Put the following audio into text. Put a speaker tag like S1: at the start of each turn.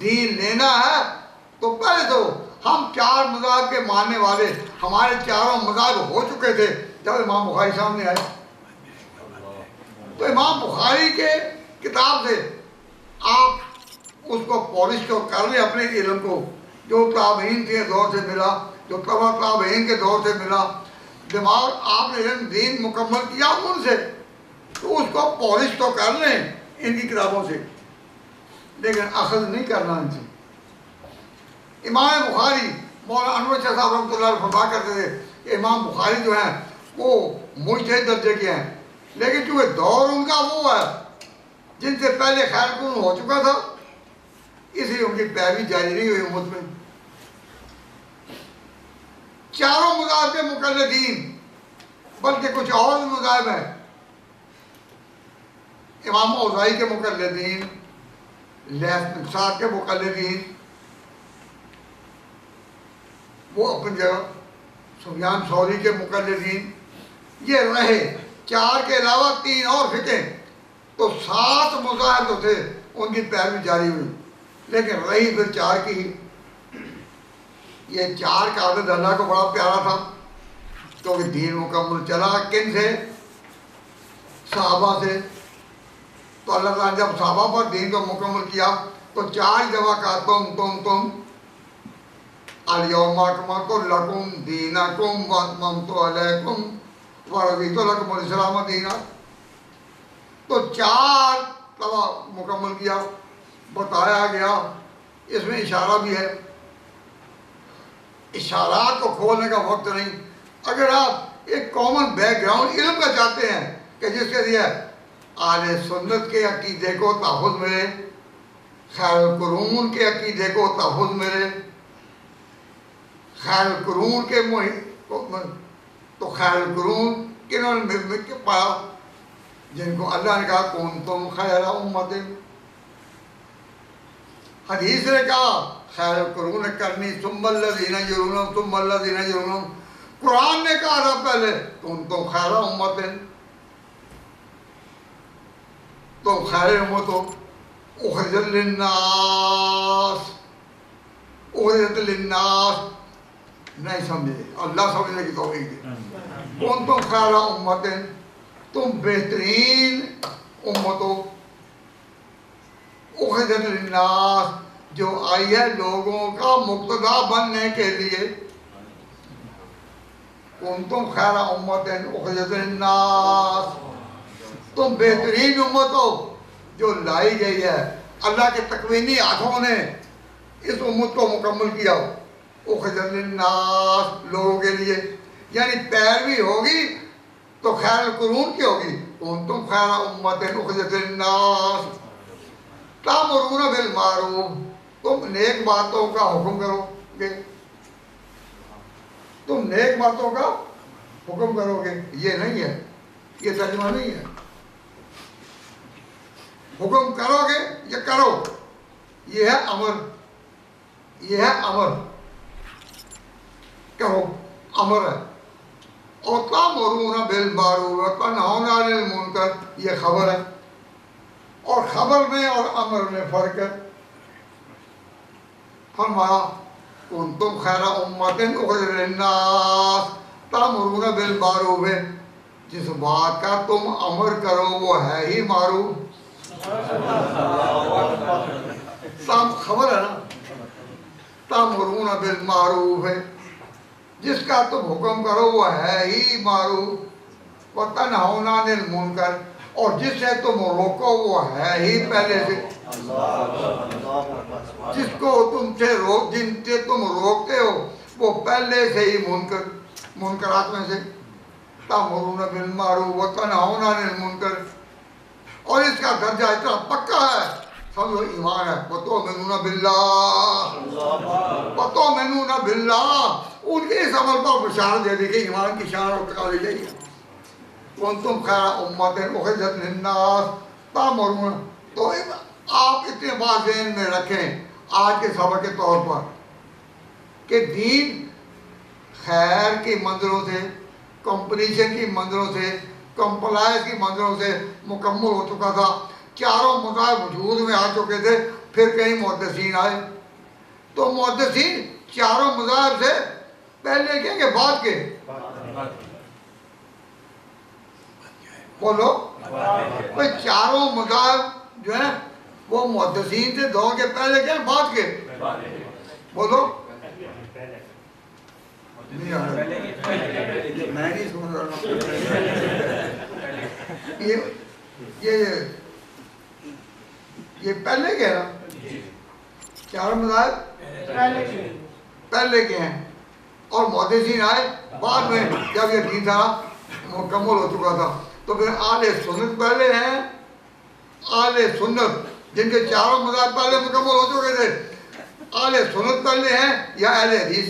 S1: دین لینا ہے تو پہلے تو ہم 4 مذاہب کے ماننے والے، ہمارے چاروں مذاہب ہو چکے تھے جب امام بخاری سامنے آئے. تو امام بخاری کے کتاب سے آپ اس کو پالش تو کر لیں اپنے علم کو، جو تابعین کے دور سے ملا، جو تبع تابعین کے دور سے ملا، دماغ آپ نے علم دین مکمل کیا ان سے، تو اس کو پالش تو کر لیں ان کی کتابوں سے، لیکن اخذ نہیں کرنا ان سے. امام بخاری مولانا انور شاہ صاحب رحمۃ اللہ علیہ فرما کرتے تھے کہ امام بخاری جو ہیں وہ مجتہد درجے کے ہیں، لیکن چونکہ دور ان کا وہ ہے جن سے پہلے خیر قرون ہو چکا تھا، اس لیے ان کی پیروی جاری نہیں ہوئی امت میں. چاروں مذاہب کے مقلدین، بلکہ کچھ اور بھی مذاہب ہیں. امام اوزاعی کے مقلدین، لیث بن سعد کے مقلدین، وہ اپنی جگہ، سفیان ثوری کے مقلدین، یہ رہے. 4 کے علاوہ 3 اور فقہیں، تو 7 مذاہب جو تھے ان کی پیروی جاری ہوئی، لیکن رہی پھر 4 کی ہی. یہ 4 کا عدد اللہ کو بڑا پیارا تھا، کیونکہ دین مکمل چلا کن سے؟ صحابہ سے. تو اللہ تعالیٰ نے جب صحابہ پر دین کو مکمل کیا تو 4 جمع کا تم الیوم اکملت لکم دینکم واتممت علیکم ورضیت لکم الاسلام دینا. تو 4 دفعہ مکمل کیا، بتایا گیا. اس میں اشارہ بھی ہے، اشارات کو کھولنے کا وقت نہیں. اگر آپ ایک کامن بیک گراؤنڈ علم کا چاہتے ہیں کہ جس کے لیے اہل سنت کے عقیدے کو تحفظ ملے، خیر القرون کے عقیدے کو تحفظ ملے، خیر القرون کے تو خیر القرون کنہوں نے پایا؟ جن کو اللہ نے کہا کنتم خیر امت. حدیث نے کہا خیر القرون کرنی ثم الذین یلونہم ثم الذین یلونہم. قرآن نے کہا تھا پہلے کنتم خیر امت، تم خیر امت ہو. اخرجت للناس، اخرجت للناس نہیں سمجھے، اللہ سمجھنے کی توفیق دے. کنتم خیر امت، تم بہترین امت ہو. اخرجت للناس، جو آئی ہے لوگوں کا مقتدا بننے کے لیے. کنتم خیر امت اخرجت للناس، تم بہترین امت ہو جو لائی گئی ہے. اللہ کے تکوینی ہاتھوں نے اس امت کو مکمل کیا. اخرجت للناس، لوگوں کے لیے، یعنی پیروی ہوگی تو خیر القرون کی ہوگی. کنتم خیر امت اخرجت للناس تأمرون بالمعروف، تم نیک باتوں کا حکم کرو گے. تم نیک باتوں کا حکم کرو گے، یہ نہیں ہے، یہ ترجمہ نہیں ہے. حکم کرو گے یا کرو، یہ ہے امر، یہ ہے امر، کرو، امر ہے. اور تأمرون بالمعروف وتنہون عن المنکر، یہ خبر ہے. اور خبر میں اور امر میں فرق ہے. فرمایا کنتم خیر امت اخرجت للناس تأمرون بالمعروف، جس بات کا تم امر کرو وہ ہے ہی معروف. خبر ہے نا. تأمرون بالمعروف ہے، جس کا تم حکم کرو وہ ہے ہی معروف. وتنہون عن المنکر، اور جس سے تم روکو وہ ہے ہی پہلے سے. جس کو تم سے جن سے تم روکتے ہو وہ پہلے سے ہی منکرات میں سے. تأمرون بالمعروف وتنہون عن المنکر. اور اس کا درجہ اتنا پکا ہے، سمجھو ایمان ہے. وتؤمنون باللہ، وتؤمنون باللہ. ان کے اس عمل پر بشارت دے دی کہ ایمان کی شان اور تقاضے یہی ہے. کنتم خیر امت اخرجت للناس تأمرون. تو آپ اتنے بات ذہن میں رکھیں آج کے سبق کے طور پر کہ دین خیر کی منظروں سے، کمپلیشن کی منظروں سے، کمپلائنس کی منظروں سے مکمل ہو چکا تھا. چاروں مذاہب وجود میں آ چکے تھے. پھر کہیں محدثین آئے. تو محدثین چاروں مذاہب سے پہلے کے کہ بعد کے؟ بولو بھئی چاروں مذاہب جو ہیں وہ محدثین سے دور کے پہلے کے بعد کے؟ بولو نہیں آ رہا میں نہیں سن رہا. یہ پہلے کے ہے نا چاروں مذاہب پہلے کے ہیں اور محدثین آئے بعد میں جب یہ دین تھا مکمل ہو چکا تھا. تو پھر اہل سنت پہلے ہیں, اہل سنت جن کے چاروں مذاہب پہلے مکمل ہو چکے تھے, اہل سنت پہلے ہیں یا اہل حدیث؟